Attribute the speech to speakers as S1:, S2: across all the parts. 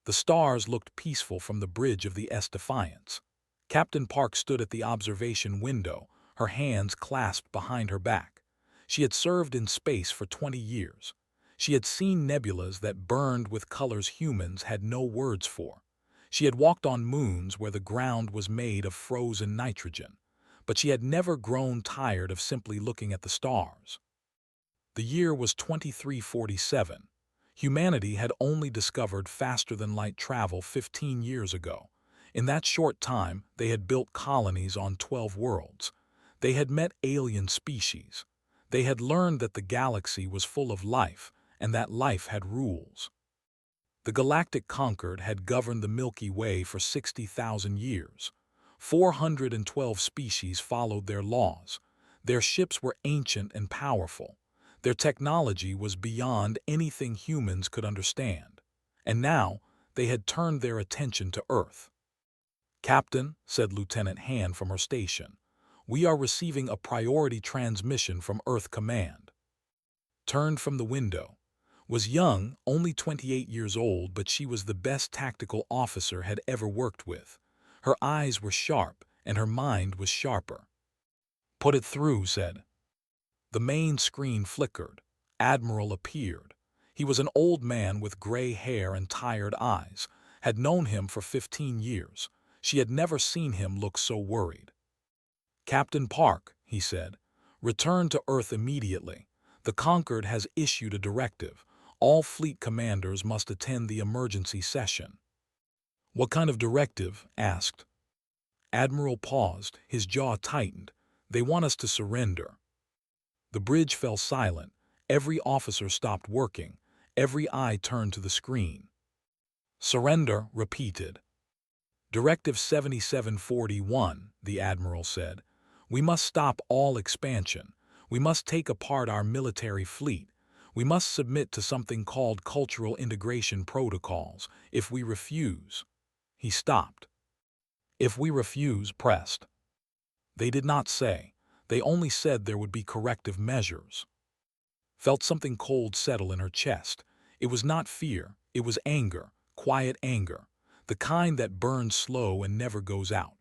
S1: The stars looked peaceful from the bridge of the Defiance. Captain Park stood at the observation window, her hands clasped behind her back. She had served in space for 20 years. She had seen nebulas that burned with colors humans had no words for. She had walked on moons where the ground was made of frozen nitrogen. But she had never grown tired of simply looking at the stars. The year was 2347. Humanity had only discovered faster-than-light travel 15 years ago. In that short time, they had built colonies on 12 worlds. They had met alien species. They had learned that the galaxy was full of life, and that life had rules. The Galactic Concord had governed the Milky Way for 60,000 years. 412 species followed their laws. Their ships were ancient and powerful. Their technology was beyond anything humans could understand. And now, they had turned their attention to Earth. "Captain," said Lieutenant Hand from her station, "we are receiving a priority transmission from Earth Command." Turned from the window. Was young, only 28 years old, but she was the best tactical officer had ever worked with. Her eyes were sharp, and her mind was sharper. "Put it through," said. The main screen flickered. Admiral appeared. He was an old man with gray hair and tired eyes. Had known him for 15 years. She had never seen him look so worried. "Captain Park," he said, "return to Earth immediately. The Concord has issued a directive. All fleet commanders must attend the emergency session." "What kind of directive?" asked. Admiral paused, his jaw tightened. "They want us to surrender." The bridge fell silent. Every officer stopped working. Every eye turned to the screen. "Surrender," repeated. "Directive 7741, the Admiral said. "We must stop all expansion. We must take apart our military fleet. We must submit to something called cultural integration protocols. If we refuse—" He stopped. "If we refuse," pressed. They did not say. They only said there would be corrective measures. Felt something cold settle in her chest. It was not fear. It was anger, quiet anger, the kind that burns slow and never goes out.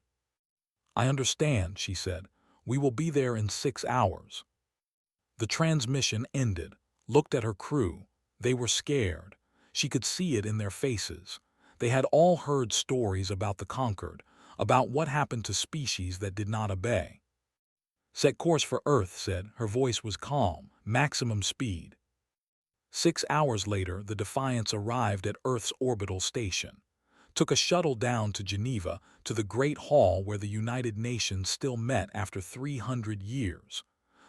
S1: "I understand," she said. "We will be there in 6 hours." The transmission ended. Looked at her crew. They were scared. She could see it in their faces. They had all heard stories about the Concord, about what happened to species that did not obey. "Set course for Earth," said. Her voice was calm. "Maximum speed." 6 hours later, the Defiance arrived at Earth's orbital station. Took a shuttle down to Geneva, to the Great Hall where the United Nations still met after 300 years.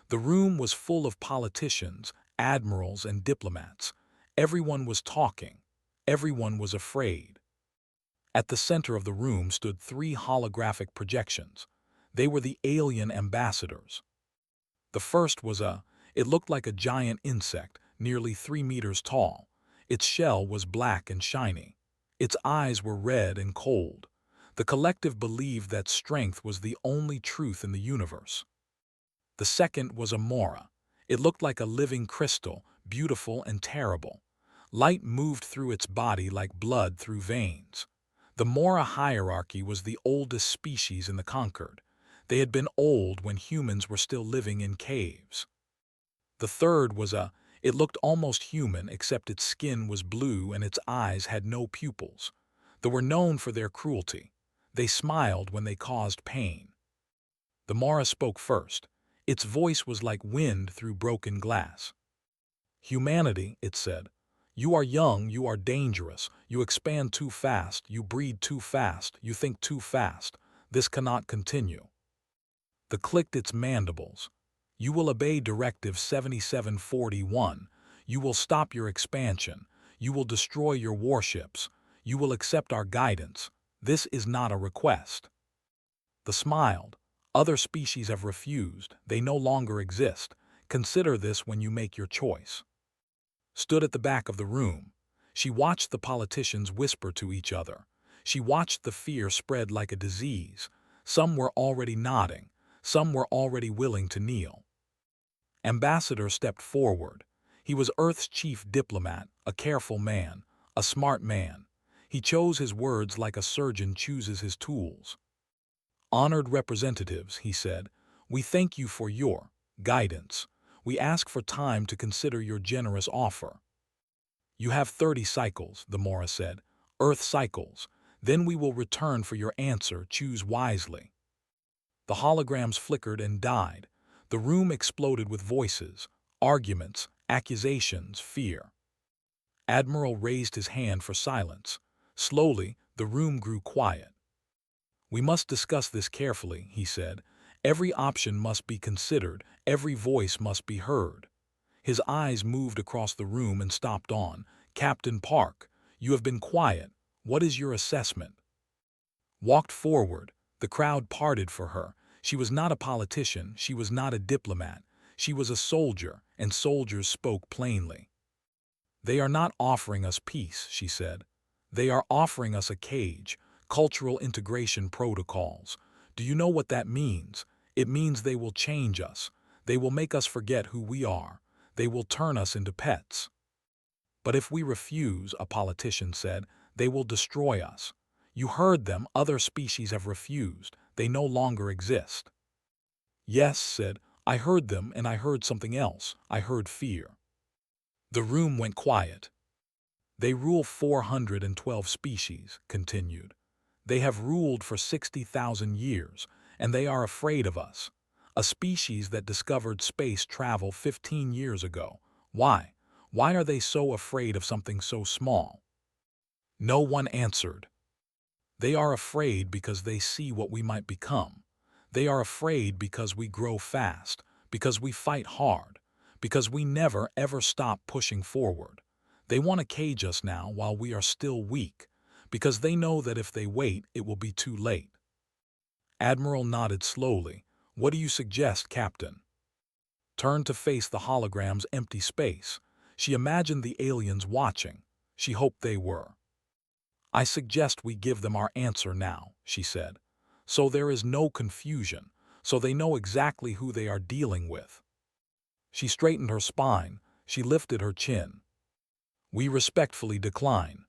S1: The room was full of politicians, admirals, and diplomats. Everyone was talking. Everyone was afraid. At the center of the room stood 3 holographic projections. They were the alien ambassadors. The first was it looked like a giant insect, nearly 3 meters tall. Its shell was black and shiny. Its eyes were red and cold. The collective believed that strength was the only truth in the universe. The second was a Mora. It looked like a living crystal, beautiful and terrible. Light moved through its body like blood through veins. The Mora hierarchy was the oldest species in the Concord. They had been old when humans were still living in caves. The third was it looked almost human except its skin was blue and its eyes had no pupils. They were known for their cruelty. They smiled when they caused pain. The Mora spoke first. Its voice was like wind through broken glass. "Humanity," it said. "You are young, you are dangerous, you expand too fast, you breed too fast, you think too fast. This cannot continue." It clicked its mandibles. "You will obey Directive 7741. You will stop your expansion. You will destroy your warships. You will accept our guidance. This is not a request." The smiled. "Other species have refused. They no longer exist. Consider this when you make your choice." Stood at the back of the room. She watched the politicians whisper to each other. She watched the fear spread like a disease. Some were already nodding. Some were already willing to kneel. Ambassador stepped forward. He was Earth's chief diplomat, a careful man, a smart man. He chose his words like a surgeon chooses his tools. "Honored representatives," he said, "we thank you for your guidance. We ask for time to consider your generous offer." "You have 30 cycles," the Mora said. "Earth cycles. Then we will return for your answer. Choose wisely." The holograms flickered and died. The room exploded with voices, arguments, accusations, fear. Admiral raised his hand for silence. Slowly, the room grew quiet. "We must discuss this carefully," he said. "Every option must be considered, every voice must be heard." His eyes moved across the room and stopped on. "Captain Park, you have been quiet. What is your assessment?" Walked forward. The crowd parted for her. She was not a politician, she was not a diplomat. She was a soldier, and soldiers spoke plainly. "They are not offering us peace," she said. "They are offering us a cage, cultural integration protocols. Do you know what that means? It means they will change us. They will make us forget who we are. They will turn us into pets." "But if we refuse," a politician said, "they will destroy us." "You heard them, other species have refused. They no longer exist." "Yes," said, "I heard them, and I heard something else. I heard fear." The room went quiet. "They rule 412 species," continued. "They have ruled for 60,000 years, and they are afraid of us. A species that discovered space travel 15 years ago. Why? Why are they so afraid of something so small?" No one answered. "They are afraid because they see what we might become. They are afraid because we grow fast, because we fight hard, because we never ever stop pushing forward. They want to cage us now while we are still weak, because they know that if they wait, it will be too late." Admiral nodded slowly. "What do you suggest, Captain?" Turned to face the hologram's empty space. She imagined the aliens watching. She hoped they were. "I suggest we give them our answer now," she said. "So there is no confusion, so they know exactly who they are dealing with." She straightened her spine. She lifted her chin. "We respectfully decline."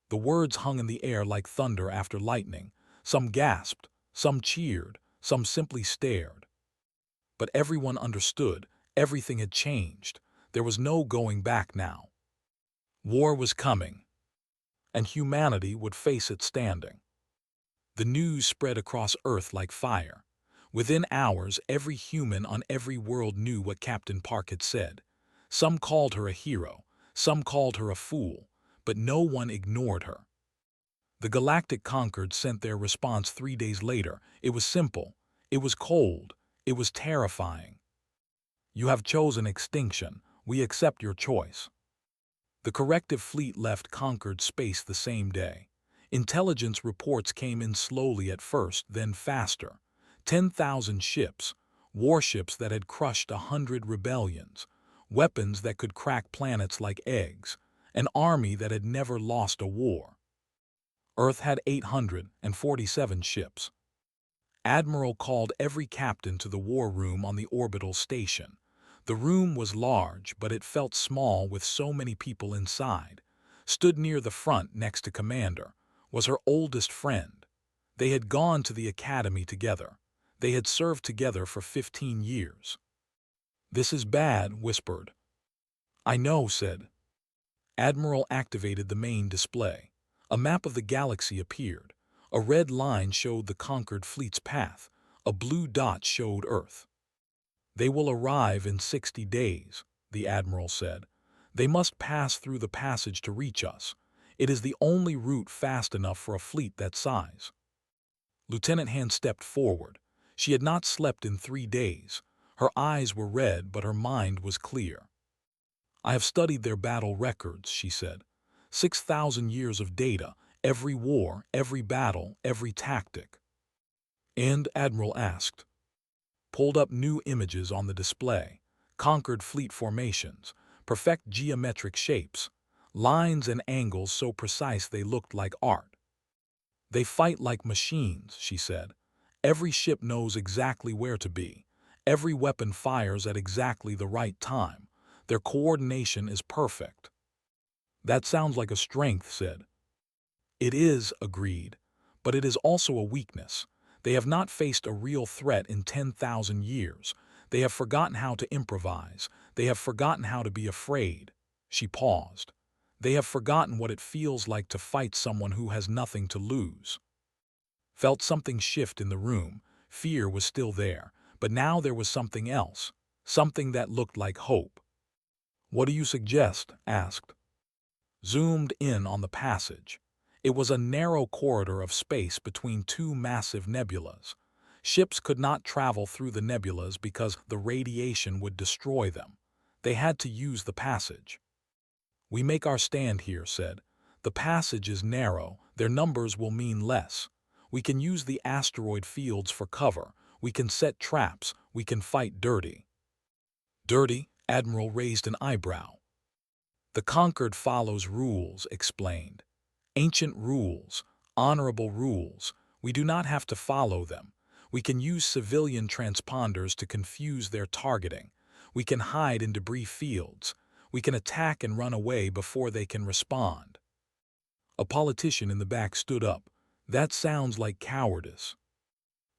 S1: The words hung in the air like thunder after lightning. Some gasped, some cheered, some simply stared. But everyone understood. Everything had changed. There was no going back now. War was coming, and humanity would face it standing. The news spread across Earth like fire. Within hours, every human on every world knew what Captain Park had said. Some called her a hero, some called her a fool, but no one ignored her. The Galactic Concord sent their response 3 days later. It was simple. It was cold. It was terrifying. "You have chosen extinction. We accept your choice." The corrective fleet left Concord space the same day. Intelligence reports came in slowly at first, then faster. 10,000 ships, warships that had crushed 100 rebellions, weapons that could crack planets like eggs, an army that had never lost a war. Earth had 847 ships. Admiral called every captain to the war room on the orbital station. The room was large, but it felt small with so many people inside. Stood near the front next to Commander was her oldest friend. They had gone to the academy together. They had served together for 15 years. "This is bad," whispered. "I know," said. Admiral activated the main display. A map of the galaxy appeared. A red line showed the conquered fleet's path. A blue dot showed Earth. "They will arrive in 60 days, the Admiral said. "They must pass through the passage to reach us. It is the only route fast enough for a fleet that size." Lieutenant Han stepped forward. She had not slept in 3 days. Her eyes were red, but her mind was clear. "I have studied their battle records," she said. 6,000 years of data, every war, every battle, every tactic. "And?" Admiral asked. Pulled up new images on the display. Conquered fleet formations, perfect geometric shapes, lines and angles so precise they looked like art. "They fight like machines," she said. "Every ship knows exactly where to be. Every weapon fires at exactly the right time. Their coordination is perfect." "That sounds like a strength," said. It is, agreed, but it is also a weakness. They have not faced a real threat in 10,000 years. They have forgotten how to improvise. They have forgotten how to be afraid. She paused. They have forgotten what it feels like to fight someone who has nothing to lose. Felt something shift in the room. Fear was still there, but now there was something else, something that looked like hope. "What do you suggest?" asked. Zoomed in on the passage. It was a narrow corridor of space between two massive nebulas. Ships could not travel through the nebulas because the radiation would destroy them. They had to use the passage. "We make our stand here," said. "The passage is narrow. Their numbers will mean less. We can use the asteroid fields for cover. We can set traps. We can fight dirty." "Dirty?" Admiral raised an eyebrow. "The conquered follows rules," explained. "Ancient rules, honorable rules. We do not have to follow them. We can use civilian transponders to confuse their targeting. We can hide in debris fields. We can attack and run away before they can respond." A politician in the back stood up. "That sounds like cowardice."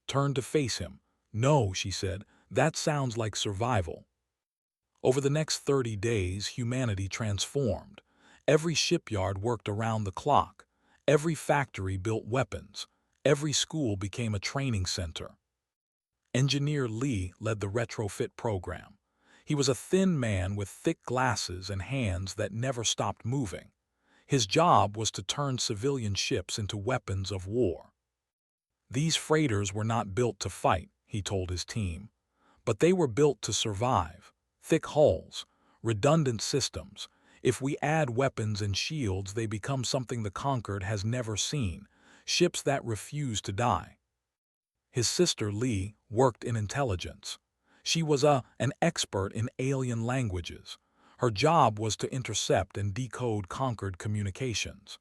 S1: Turned to face him. "No," she said, "that sounds like survival." Over the next 30 days, humanity transformed. Every shipyard worked around the clock. Every factory built weapons. Every school became a training center. Engineer Lee led the retrofit program. He was a thin man with thick glasses and hands that never stopped moving. His job was to turn civilian ships into weapons of war. "These freighters were not built to fight," he told his team, "but they were built to survive. Thick hulls, redundant systems. If we add weapons and shields, they become something the conquered has never seen, ships that refuse to die." His sister Lee worked in intelligence. She was an expert in alien languages. Her job was to intercept and decode conquered communications.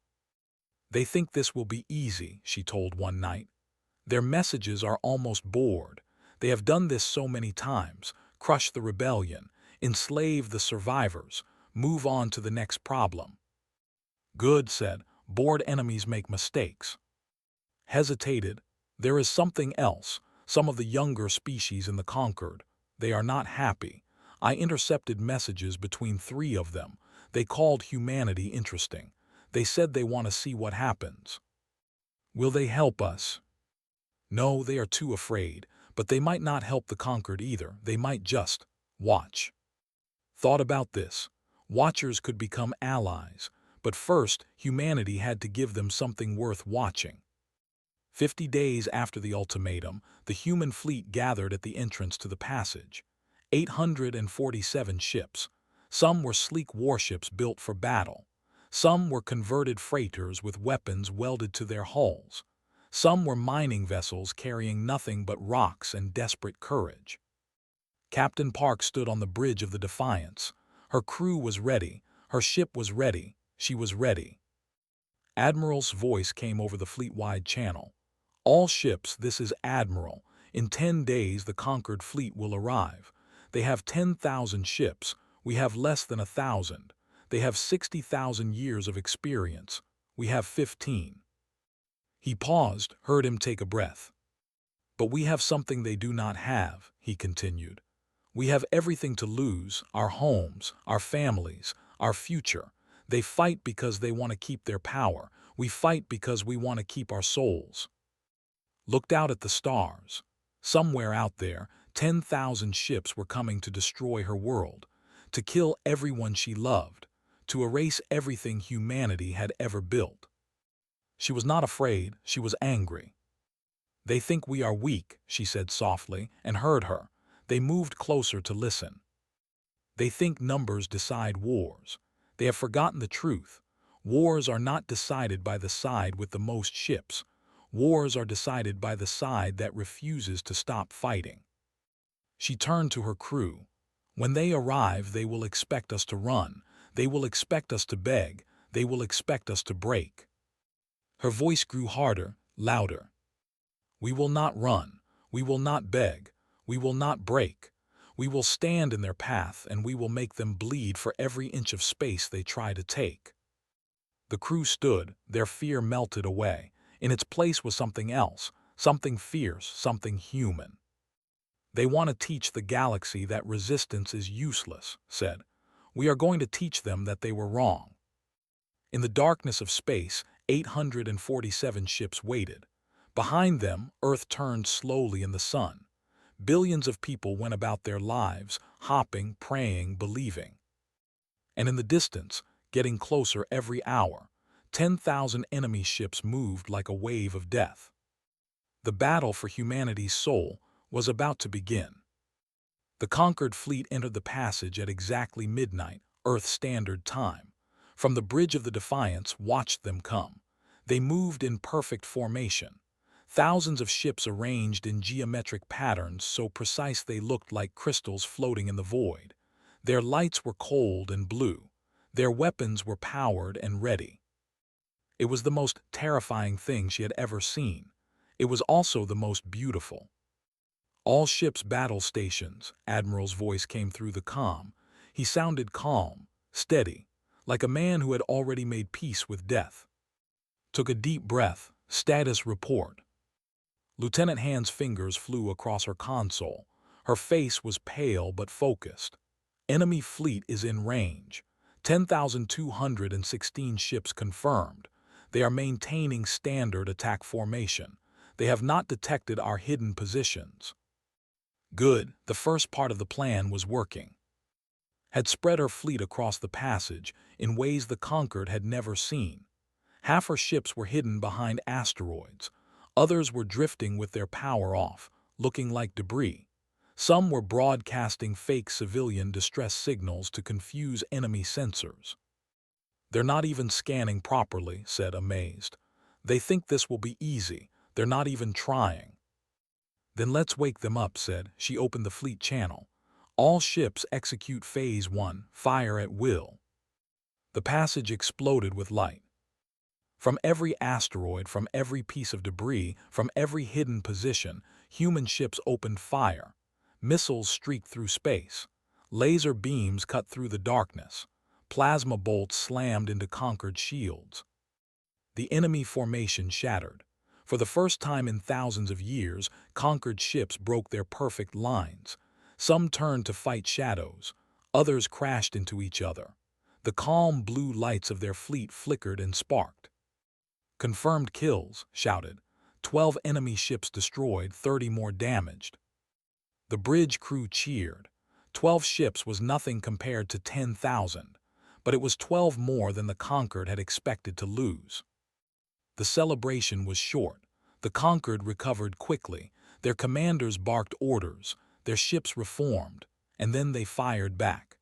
S1: "They think this will be easy," she told one night. "Their messages are almost bored. They have done this so many times, crush the rebellion, enslave the survivors, move on to the next problem." "Good," said. "Bored enemies make mistakes." Hesitated. "There is something else. Some of the younger species in the conquered. They are not happy. I intercepted messages between 3 of them. They called humanity interesting. They said they want to see what happens." "Will they help us?" "No, they are too afraid. But they might not help the conquered either. They might just watch." Thought about this. Watchers could become allies. But first, humanity had to give them something worth watching. 50 days after the ultimatum, the human fleet gathered at the entrance to the passage. 847 ships. Some were sleek warships built for battle. Some were converted freighters with weapons welded to their hulls. Some were mining vessels carrying nothing but rocks and desperate courage. Captain Park stood on the bridge of the Defiance. Her crew was ready. Her ship was ready. She was ready. Admiral's voice came over the fleet-wide channel. "All ships, this is Admiral. In 10 days the conquered fleet will arrive. They have 10,000 ships. We have less than 1,000. They have 60,000 years of experience. We have 15. He paused, heard him take a breath. "But we have something they do not have," he continued. "We have everything to lose, our homes, our families, our future. They fight because they want to keep their power. We fight because we want to keep our souls." Looked out at the stars. Somewhere out there, 10,000 ships were coming to destroy her world, to kill everyone she loved, to erase everything humanity had ever built. She was not afraid, she was angry. "They think we are weak," she said softly, and heard her. They moved closer to listen. "They think numbers decide wars. They have forgotten the truth. Wars are not decided by the side with the most ships. Wars are decided by the side that refuses to stop fighting." She turned to her crew. "When they arrive, they will expect us to run. They will expect us to beg. They will expect us to break." Her voice grew harder, louder. "We will not run. We will not beg. We will not break. We will stand in their path, and we will make them bleed for every inch of space they try to take." The crew stood, their fear melted away. In its place was something else, something fierce, something human. "They want to teach the galaxy that resistance is useless," said. "We are going to teach them that they were wrong." In the darkness of space, 847 ships waited. Behind them, Earth turned slowly in the sun. Billions of people went about their lives, hopping, praying, believing. And in the distance, getting closer every hour, 10,000 enemy ships moved like a wave of death. The battle for humanity's soul was about to begin. The conquered fleet entered the passage at exactly midnight, Earth Standard Time. From the bridge of the Defiance watched them come. They moved in perfect formation. Thousands of ships arranged in geometric patterns so precise they looked like crystals floating in the void. Their lights were cold and blue. Their weapons were powered and ready. It was the most terrifying thing she had ever seen. It was also the most beautiful. "All ships battle stations," Admiral's voice came through the comm. He sounded calm, steady, like a man who had already made peace with death. Took a deep breath. "Status report." Lieutenant Hand's fingers flew across her console. Her face was pale but focused. "Enemy fleet is in range. 10,216 ships confirmed. They are maintaining standard attack formation. They have not detected our hidden positions." Good, the first part of the plan was working. Had spread her fleet across the passage in ways the conquered had never seen. Half her ships were hidden behind asteroids. Others were drifting with their power off, looking like debris. Some were broadcasting fake civilian distress signals to confuse enemy sensors. "They're not even scanning properly," said, amazed. "They think this will be easy. They're not even trying." "Then let's wake them up," said. She opened the fleet channel. "All ships execute Phase 1, fire at will." The passage exploded with light. From every asteroid, from every piece of debris, from every hidden position, human ships opened fire. Missiles streaked through space. Laser beams cut through the darkness. Plasma bolts slammed into conquered shields. The enemy formation shattered. For the first time in thousands of years, conquered ships broke their perfect lines. Some turned to fight shadows. Others crashed into each other. The calm blue lights of their fleet flickered and sparked. "Confirmed kills," shouted. 12 enemy ships destroyed, 30 more damaged. The bridge crew cheered. 12 ships was nothing compared to 10,000, but it was 12 more than the conquered had expected to lose. The celebration was short. The conquered recovered quickly. Their commanders barked orders. Their ships reformed, and then they fired back.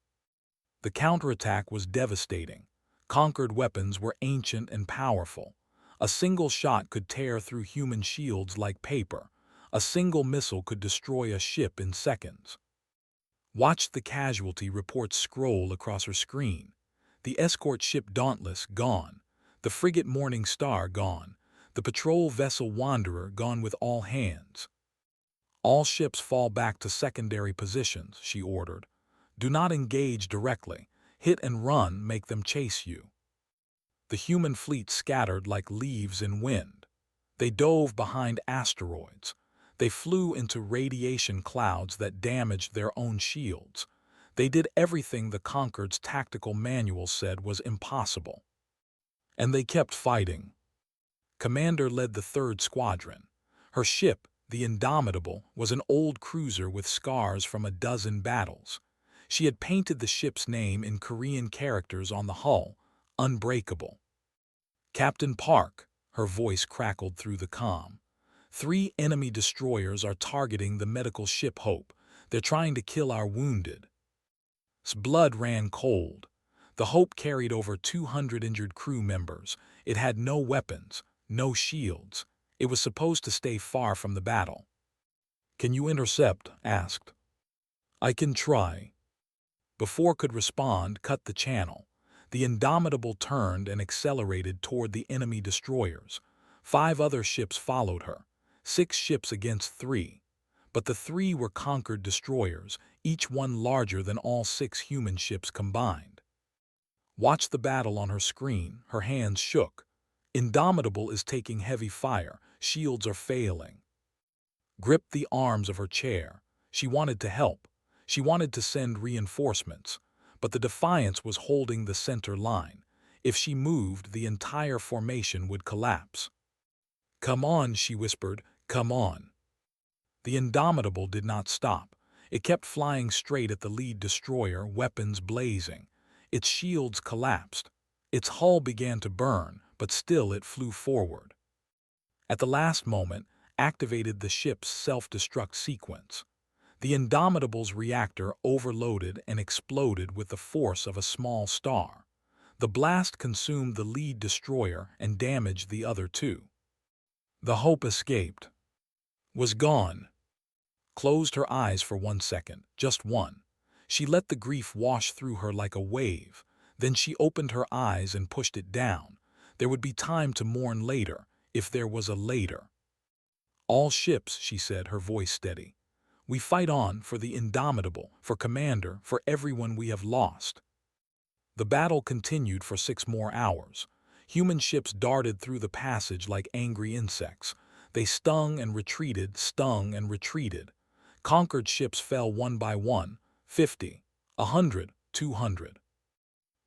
S1: The counterattack was devastating. Conquered weapons were ancient and powerful. A single shot could tear through human shields like paper. A single missile could destroy a ship in seconds. Watched the casualty reports scroll across her screen. The escort ship Dauntless gone. The frigate Morning Star gone. The patrol vessel Wanderer gone with all hands. "All ships fall back to secondary positions," she ordered. "Do not engage directly. Hit and run, make them chase you." The human fleet scattered like leaves in wind. They dove behind asteroids. They flew into radiation clouds that damaged their own shields. They did everything the Conquered's tactical manual said was impossible. And they kept fighting. Commander led the 3rd Squadron. Her ship, the Indomitable, was an old cruiser with scars from a dozen battles. She had painted the ship's name in Korean characters on the hull, "Unbreakable." "Captain Park," her voice crackled through the comm. 3 enemy destroyers are targeting the medical ship Hope. They're trying to kill our wounded." Blood ran cold. The Hope carried over 200 injured crew members. It had no weapons, no shields. It was supposed to stay far from the battle. "Can you intercept?" asked. "I can try." Before could respond, cut the channel. The Indomitable turned and accelerated toward the enemy destroyers. 5 other ships followed her. 6 ships against 3. But the 3 were conquered destroyers, each one larger than all 6 human ships combined. Watched the battle on her screen, her hands shook. Indomitable is taking heavy fire, shields are failing. Gripped the arms of her chair. She wanted to help. She wanted to send reinforcements. But the Defiance was holding the center line. If she moved, the entire formation would collapse. "Come on," she whispered, "come on." The Indomitable did not stop. It kept flying straight at the lead destroyer, weapons blazing. Its shields collapsed. Its hull began to burn, but still it flew forward. At the last moment, activated the ship's self-destruct sequence. The Indomitable's reactor overloaded and exploded with the force of a small star. The blast consumed the lead destroyer and damaged the other two. The hope escaped. Was gone. Closed her eyes for 1 second, just one. She let the grief wash through her like a wave. Then she opened her eyes and pushed it down. There would be time to mourn later, if there was a later. "All ships," she said, her voice steady. "We fight on for the Indomitable, for Commander, for everyone we have lost." The battle continued for 6 more hours. Human ships darted through the passage like angry insects. They stung and retreated, stung and retreated. Conquered ships fell one by one, 50, 100, 200.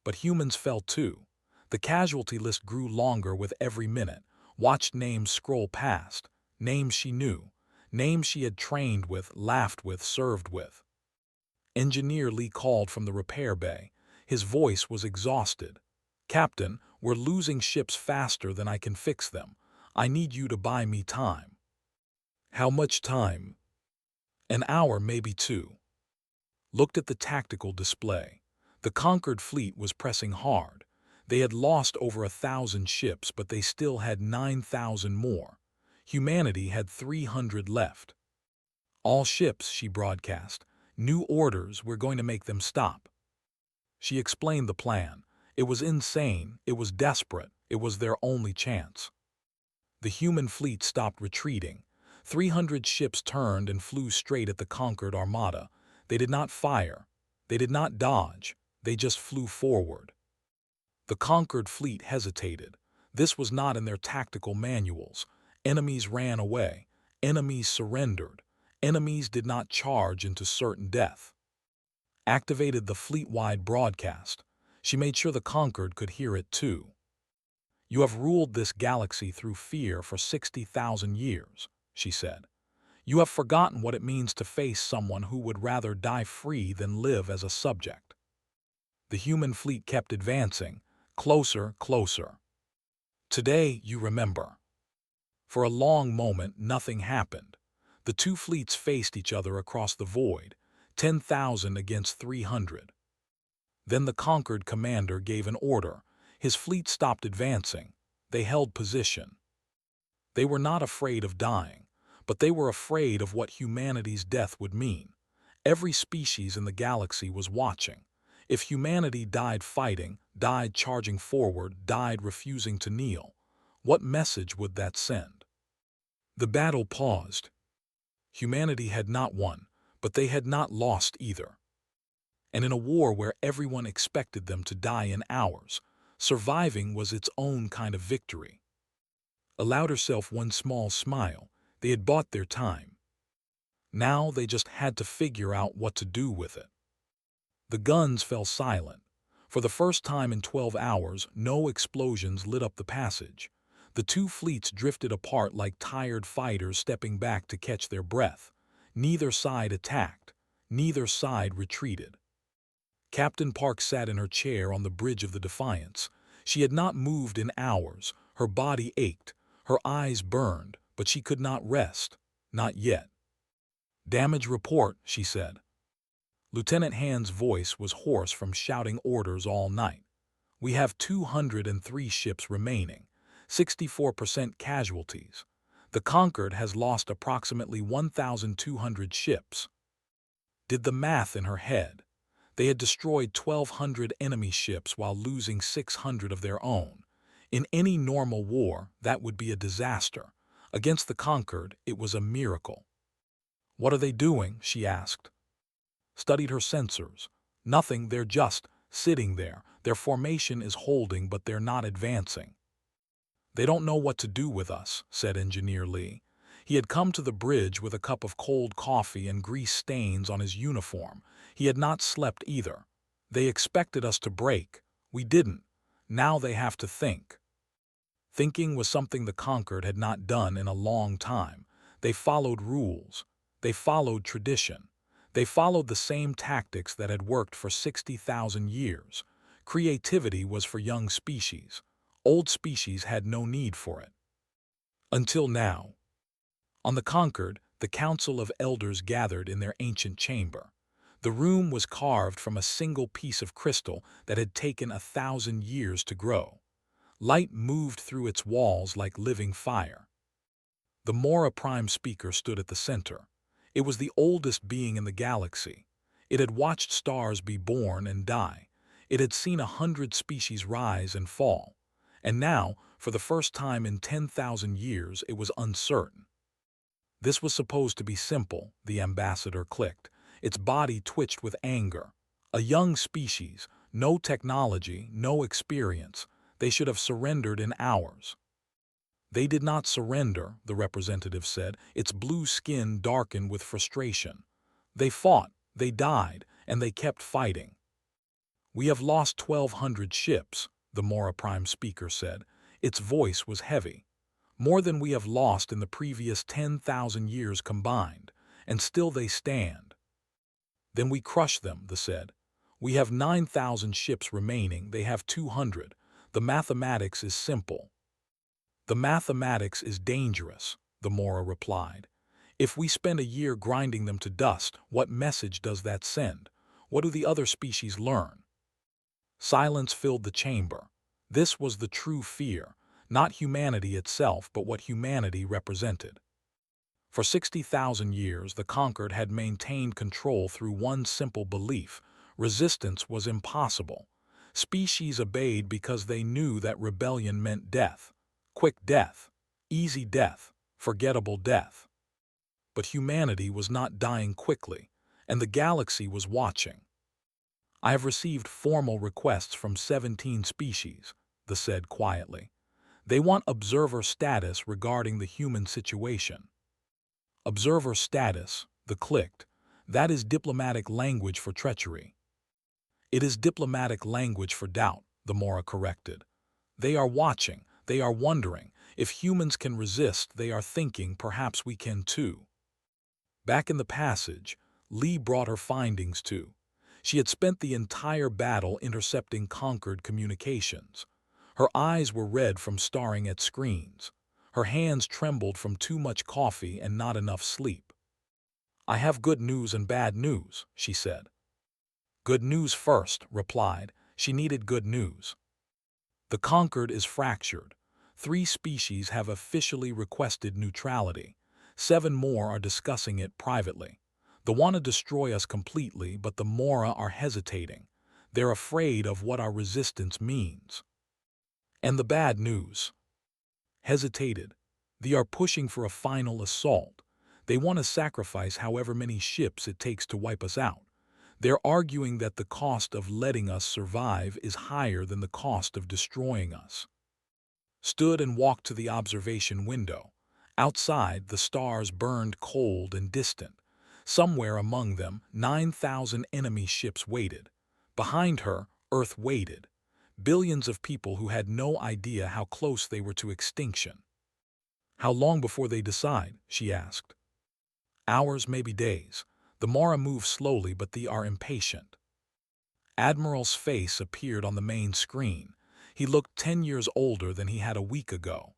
S1: But humans fell too. The casualty list grew longer with every minute. Watched names scroll past, names she knew, names she had trained with, laughed with, served with. Engineer Lee called from the repair bay. His voice was exhausted. "Captain, we're losing ships faster than I can fix them. I need you to buy me time." "How much time?" "An hour, maybe 2. Looked at the tactical display. The conquered fleet was pressing hard. They had lost over 1,000 ships, but they still had 9,000 more. Humanity had 300 left. "All ships," she broadcast. "New orders, we're going to make them stop." She explained the plan. It was insane, it was desperate, it was their only chance. The human fleet stopped retreating. 300 ships turned and flew straight at the conquered armada. They did not fire. They did not dodge. They just flew forward. The conquered fleet hesitated. This was not in their tactical manuals. Enemies ran away. Enemies surrendered. Enemies did not charge into certain death. Activated the fleet-wide broadcast. She made sure the conquered could hear it too. "You have ruled this galaxy through fear for 60,000 years, she said. "You have forgotten what it means to face someone who would rather die free than live as a subject." The human fleet kept advancing, closer, closer. "Today, you remember." For a long moment, nothing happened. The two fleets faced each other across the void, 10,000 against 300. Then the conquered commander gave an order. His fleet stopped advancing. They held position. They were not afraid of dying, but they were afraid of what humanity's death would mean. Every species in the galaxy was watching. If humanity died fighting, died charging forward, died refusing to kneel, what message would that send? The battle paused. Humanity had not won, but they had not lost either. And in a war where everyone expected them to die in hours, surviving was its own kind of victory. Allowed herself one small smile. They had bought their time. Now they just had to figure out what to do with it. The guns fell silent. For the first time in 12 hours, no explosions lit up the passage. The two fleets drifted apart like tired fighters stepping back to catch their breath. Neither side attacked. Neither side retreated. Captain Park sat in her chair on the bridge of the Defiance. She had not moved in hours. Her body ached. Her eyes burned, but she could not rest. Not yet. "Damage report," she said. Lieutenant Hand's voice was hoarse from shouting orders all night. "We have 203 ships remaining, 64% casualties. The Conquered has lost approximately 1,200 ships." Did the math in her head. They had destroyed 1,200 enemy ships while losing 600 of their own. In any normal war, that would be a disaster. Against the Conquered, it was a miracle. "What are they doing?" she asked. Studied her sensors. "Nothing, they're just sitting there. Their formation is holding, but they're not advancing. They don't know what to do with us, said Engineer Lee. He had come to the bridge with a cup of cold coffee and grease stains on his uniform. He had not slept either. They expected us to break. We didn't. Now they have to think. Thinking was something the conquered had not done in a long time. They followed rules. They followed tradition. They followed the same tactics that had worked for 60,000 years. Creativity was for young species. Old species had no need for it. Until now. On the conquered, the Council of Elders gathered in their ancient chamber. The room was carved from a single piece of crystal that had taken 1,000 years to grow. Light moved through its walls like living fire. The Mora Prime Speaker stood at the center. It was the oldest being in the galaxy. It had watched stars be born and die. It had seen 100 species rise and fall. And now, for the first time in 10,000 years, it was uncertain. This was supposed to be simple, the ambassador clicked. Its body twitched with anger. A young species, no technology, no experience. They should have surrendered in hours. They did not surrender, the representative said, its blue skin darkened with frustration. They fought, they died, and they kept fighting. We have lost 1,200 ships, the Mora Prime Speaker said. Its voice was heavy. More than we have lost in the previous 10,000 years combined, and still they stand. Then we crush them, they said. We have 9,000 ships remaining, they have 200. The mathematics is simple. The mathematics is dangerous, the Mora replied. If we spend a year grinding them to dust, what message does that send? What do the other species learn? Silence filled the chamber. This was the true fear, not humanity itself, but what humanity represented. For 60,000 years, the conquered had maintained control through one simple belief: resistance was impossible. Species obeyed because they knew that rebellion meant death. Quick death, easy death, forgettable death. But humanity was not dying quickly, and the galaxy was watching. I have received formal requests from 17 species, the said quietly. They want observer status regarding the human situation. Observer status, the clicked. That is diplomatic language for treachery. It is diplomatic language for doubt, the Mora corrected. They are watching, they are wondering. If humans can resist, they are thinking perhaps we can too. Back in the passage, Lee brought her findings too. She had spent the entire battle intercepting conquered communications. Her eyes were red from staring at screens. Her hands trembled from too much coffee and not enough sleep. I have good news and bad news, she said. Good news first, replied. She needed good news. The conquered is fractured. 3 species have officially requested neutrality. 7 more are discussing it privately. They want to destroy us completely, but the Mora are hesitating. They're afraid of what our resistance means. And the bad news? Hesitated. They are pushing for a final assault. They want to sacrifice however many ships it takes to wipe us out. They're arguing that the cost of letting us survive is higher than the cost of destroying us. Stood and walked to the observation window. Outside, the stars burned cold and distant. Somewhere among them, 9,000 enemy ships waited. Behind her, Earth waited. Billions of people who had no idea how close they were to extinction. How long before they decide? She asked. Hours, maybe days. The Mora move slowly, but they are impatient. Admiral's face appeared on the main screen. He looked 10 years older than he had a week ago.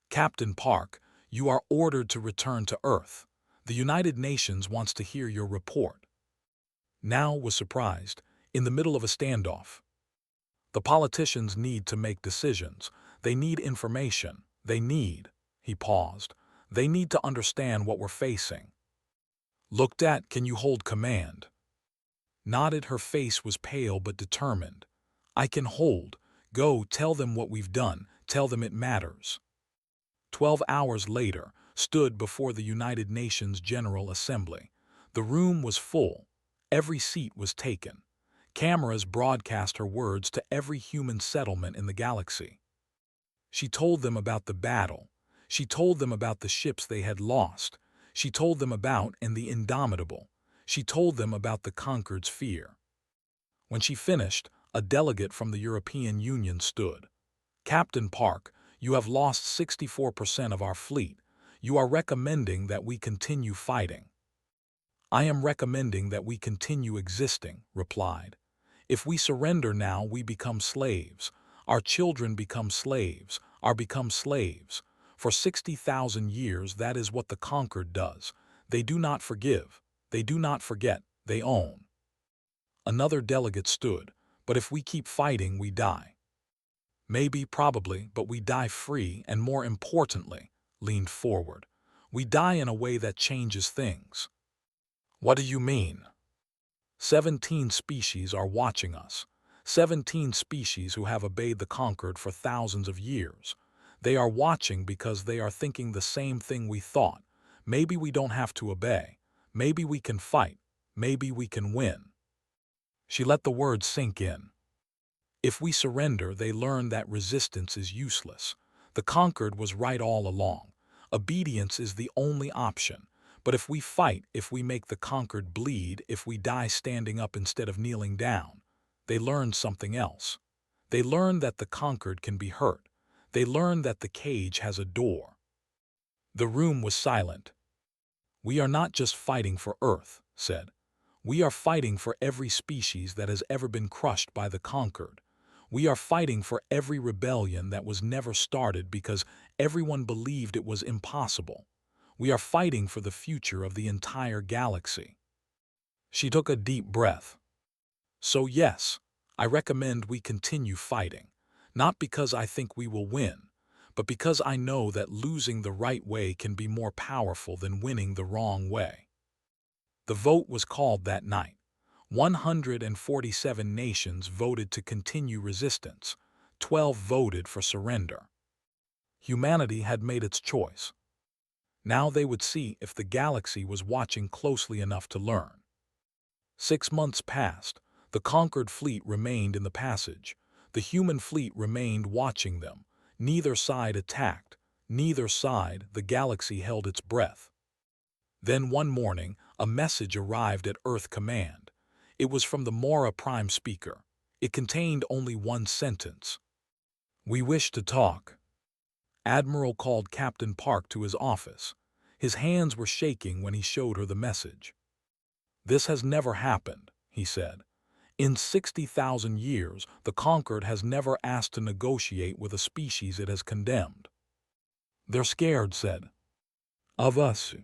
S1: Captain Park, you are ordered to return to Earth. The United Nations wants to hear your report. Now was surprised, in the middle of a standoff. The politicians need to make decisions. They need information. He paused. They need to understand what we're facing. Looked at, can you hold command? Nodded, her face was pale but determined. I can hold. Go, tell them what we've done. Tell them it matters. 12 hours later, stood before the United Nations General Assembly. The room was full. Every seat was taken. Cameras broadcast her words to every human settlement in the galaxy. She told them about the battle. She told them about the ships they had lost. She told them about and the indomitable. She told them about the conquered's fear. When she finished, a delegate from the European Union stood. "Captain Park, you have lost 64% of our fleet. You are recommending that we continue fighting." "I am recommending that we continue existing," replied. "If we surrender now, we become slaves. Our children become slaves, become slaves. For 60,000 years, that is what the conquered does. They do not forgive. They do not forget. They own." Another delegate stood. "But if we keep fighting, we die." "Maybe, probably, but we die free, and more importantly," leaned forward, "we die in a way that changes things." "What do you mean?" 17 species are watching us. 17 species who have obeyed the conquered for thousands of years. They are watching because they are thinking the same thing we thought. Maybe we don't have to obey. Maybe we can fight. Maybe we can win. She let the words sink in. If we surrender, they learn that resistance is useless. The conquered was right all along. Obedience is the only option. But if we fight, if we make the conquered bleed, if we die standing up instead of kneeling down, they learn something else. They learn that the conquered can be hurt. They learn that the cage has a door. The room was silent. "We are not just fighting for Earth," said. "We are fighting for every species that has ever been crushed by the conquered. We are fighting for every rebellion that was never started because everyone believed it was impossible. We are fighting for the future of the entire galaxy." She took a deep breath. "So yes, I recommend we continue fighting, not because I think we will win, but because I know that losing the right way can be more powerful than winning the wrong way." The vote was called that night. 147 nations voted to continue resistance. 12 voted for surrender. Humanity had made its choice. Now they would see if the galaxy was watching closely enough to learn. 6 months passed. The conquered fleet remained in the passage. The human fleet remained watching them. Neither side attacked. Neither side, the galaxy held its breath. Then one morning, a message arrived at Earth Command. It was from the Mora Prime speaker. It contained only one sentence. "We wish to talk." Admiral called Captain Park to his office. His hands were shaking when he showed her the message. "This has never happened," he said. "In 60,000 years, the conquered has never asked to negotiate with a species it has condemned." "They're scared," said. "Of us.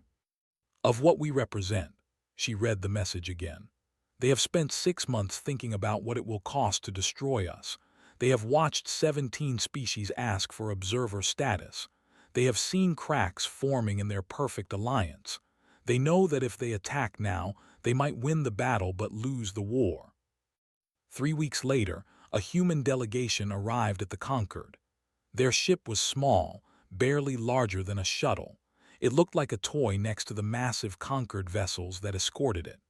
S1: Of what we represent." She read the message again. "They have spent 6 months thinking about what it will cost to destroy us. They have watched 17 species ask for observer status. They have seen cracks forming in their perfect alliance. They know that if they attack now, they might win the battle but lose the war." 3 weeks later, a human delegation arrived at the conquered. Their ship was small, barely larger than a shuttle. It looked like a toy next to the massive conquered vessels that escorted it.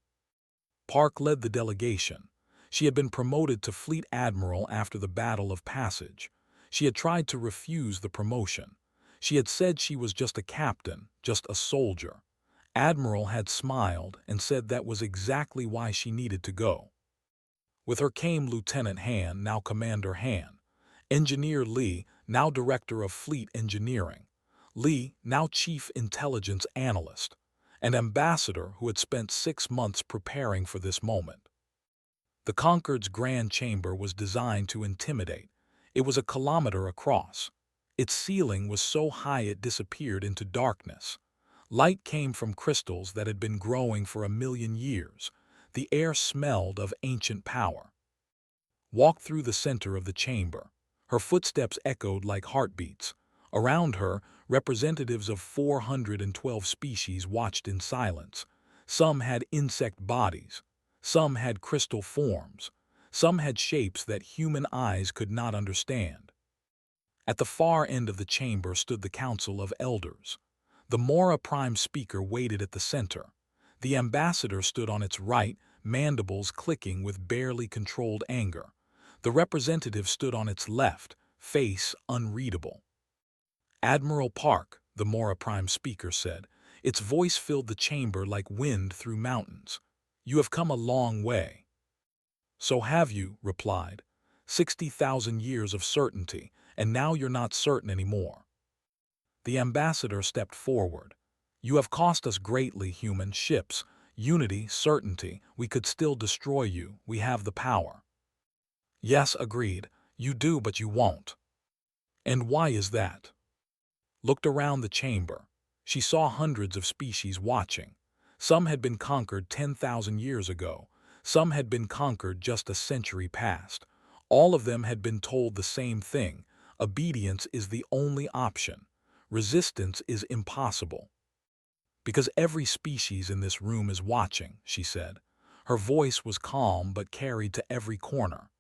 S1: Park led the delegation. She had been promoted to Fleet Admiral after the Battle of Passage. She had tried to refuse the promotion. She had said she was just a captain, just a soldier. Admiral had smiled and said that was exactly why she needed to go. With her came Lieutenant Han, now Commander Han. Engineer Lee, now Director of Fleet Engineering. Lee, now Chief Intelligence Analyst. An ambassador who had spent 6 months preparing for this moment. The Conquered's grand chamber was designed to intimidate. It was a kilometer across. Its ceiling was so high it disappeared into darkness. Light came from crystals that had been growing for 1,000,000 years. The air smelled of ancient power. Walked through the center of the chamber. Her footsteps echoed like heartbeats. Around her, representatives of 412 species watched in silence. Some had insect bodies. Some had crystal forms. Some had shapes that human eyes could not understand. At the far end of the chamber stood the Council of Elders. The Mora Prime speaker waited at the center. The ambassador stood on its right, mandibles clicking with barely controlled anger. The representative stood on its left, face unreadable. "Admiral Park," the Mora Prime speaker said. Its voice filled the chamber like wind through mountains. "You have come a long way." "So have you," replied. 60,000 years of certainty, and now you're not certain anymore." The ambassador stepped forward. "You have cost us greatly, human ships. Unity, certainty, we could still destroy you, we have the power." "Yes," agreed. "You do, but you won't." "And why is that?" Looked around the chamber. She saw hundreds of species watching. Some had been conquered 10,000 years ago. Some had been conquered just a century past. All of them had been told the same thing: obedience is the only option. Resistance is impossible. "Because every species in this room is watching," she said. Her voice was calm but carried to every corner.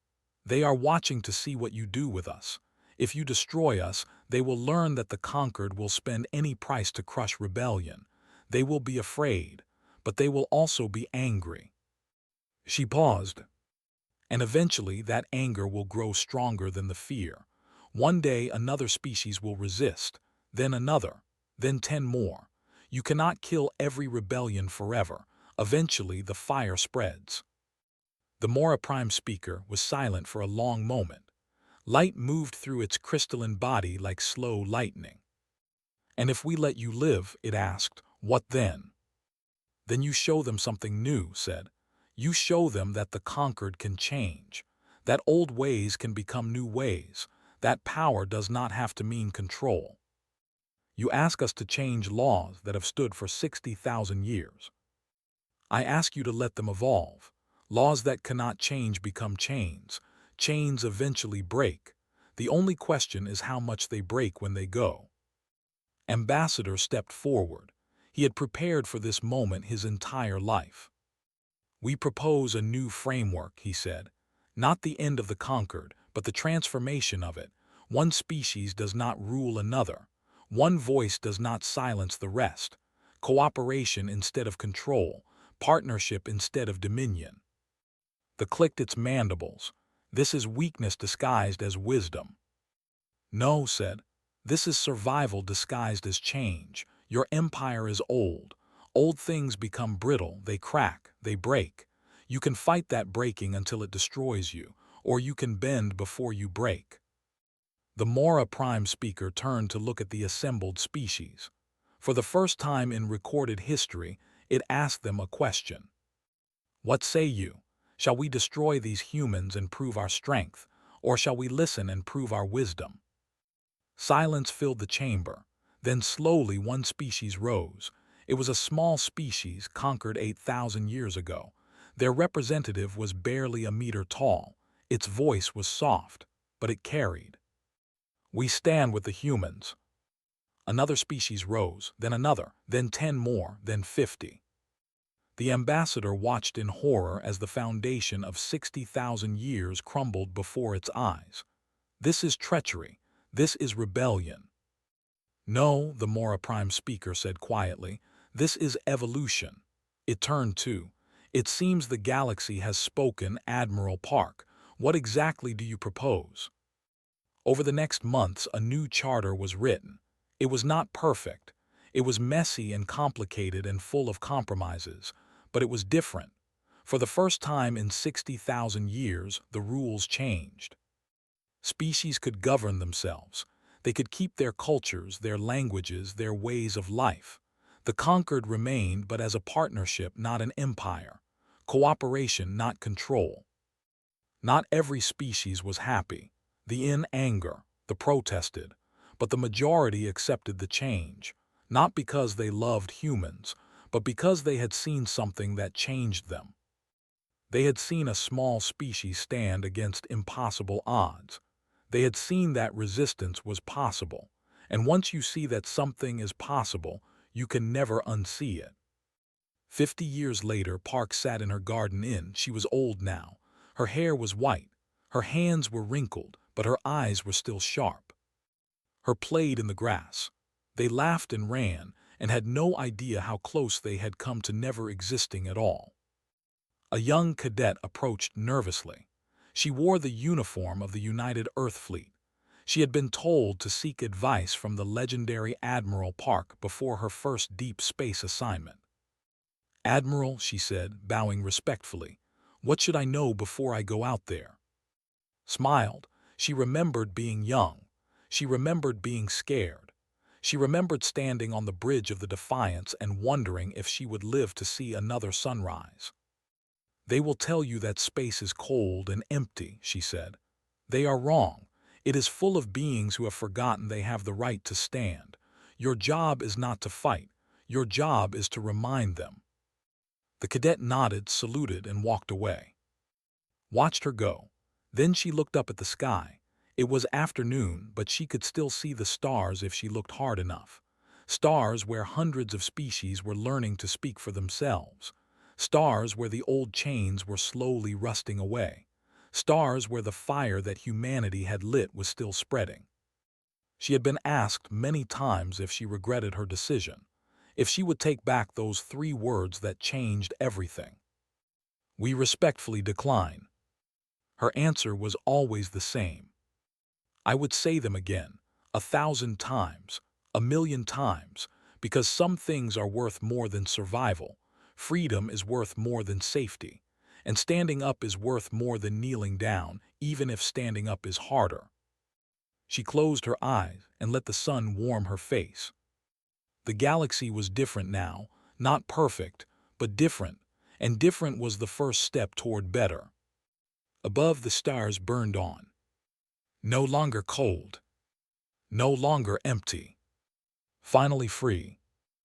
S1: "They are watching to see what you do with us. If you destroy us, they will learn that the conquered will spend any price to crush rebellion. They will be afraid, but they will also be angry." She paused. "And eventually that anger will grow stronger than the fear. One day another species will resist, then another, then 10 more. You cannot kill every rebellion forever. Eventually the fire spreads." The Mora Prime speaker was silent for a long moment. Light moved through its crystalline body like slow lightning. "And if we let you live," it asked, "what then?" "Then you show them something new," said. "You show them that the conquered can change, that old ways can become new ways, that power does not have to mean control. You ask us to change laws that have stood for 60,000 years. I ask you to let them evolve. Laws that cannot change become chains. Chains eventually break. The only question is how much they break when they go." Ambassador stepped forward. He had prepared for this moment his entire life. "We propose a new framework," he said. "Not the end of the conquered, but the transformation of it. One species does not rule another. One voice does not silence the rest. Cooperation instead of control. Partnership instead of dominion." The clicked its mandibles. "This is weakness disguised as wisdom." "No," said. "This is survival disguised as change. Your empire is old. Old things become brittle, they crack, they break. You can fight that breaking until it destroys you, or you can bend before you break." The Mora Prime speaker turned to look at the assembled species. For the first time in recorded history, it asked them a question. "What say you? Shall we destroy these humans and prove our strength, or shall we listen and prove our wisdom?" Silence filled the chamber. Then slowly one species rose. It was a small species conquered 8,000 years ago. Their representative was barely a meter tall. Its voice was soft, but it carried. "We stand with the humans." Another species rose, then another, then 10 more, then 50. The ambassador watched in horror as the foundation of 60,000 years crumbled before its eyes. "This is treachery. This is rebellion." "No," the Mora Prime speaker said quietly. "This is evolution." It turned to. "It seems the galaxy has spoken, Admiral Park. What exactly do you propose?" Over the next months, a new charter was written. It was not perfect. It was messy and complicated and full of compromises, but it was different. For the first time in 60,000 years, the rules changed. Species could govern themselves. They could keep their cultures, their languages, their ways of life. The conquered remained, but as a partnership, not an empire. Cooperation, not control. Not every species was happy. The in anger, the protested, but the majority accepted the change, not because they loved humans, but because they had seen something that changed them. They had seen a small species stand against impossible odds. They had seen that resistance was possible, and once you see that something is possible, you can never unsee it. 50 years later, Park sat in her garden inn. She was old now. Her hair was white. Her hands were wrinkled, but her eyes were still sharp. Her played in the grass. They laughed and ran, and had no idea how close they had come to never existing at all. A young cadet approached nervously. She wore the uniform of the United Earth Fleet. She had been told to seek advice from the legendary Admiral Park before her first deep space assignment. "Admiral," she said, bowing respectfully, "what should I know before I go out there?" Smiled. She remembered being young. She remembered being scared. She remembered standing on the bridge of the Defiance and wondering if she would live to see another sunrise. "They will tell you that space is cold and empty," she said. "They are wrong. It is full of beings who have forgotten they have the right to stand. Your job is not to fight. Your job is to remind them." The cadet nodded, saluted, and walked away. Watched her go. Then she looked up at the sky. It was afternoon, but she could still see the stars if she looked hard enough. Stars where hundreds of species were learning to speak for themselves. Stars where the old chains were slowly rusting away. Stars where the fire that humanity had lit was still spreading. She had been asked many times if she regretted her decision, if she would take back those 3 words that changed everything. "We respectfully decline." Her answer was always the same. "I would say them again, 1,000 times, 1,000,000 times, because some things are worth more than survival. Freedom is worth more than safety, and standing up is worth more than kneeling down, even if standing up is harder." She closed her eyes and let the sun warm her face. The galaxy was different now, not perfect, but different, and different was the first step toward better. Above, the stars burned on. No longer cold. No longer empty. Finally free.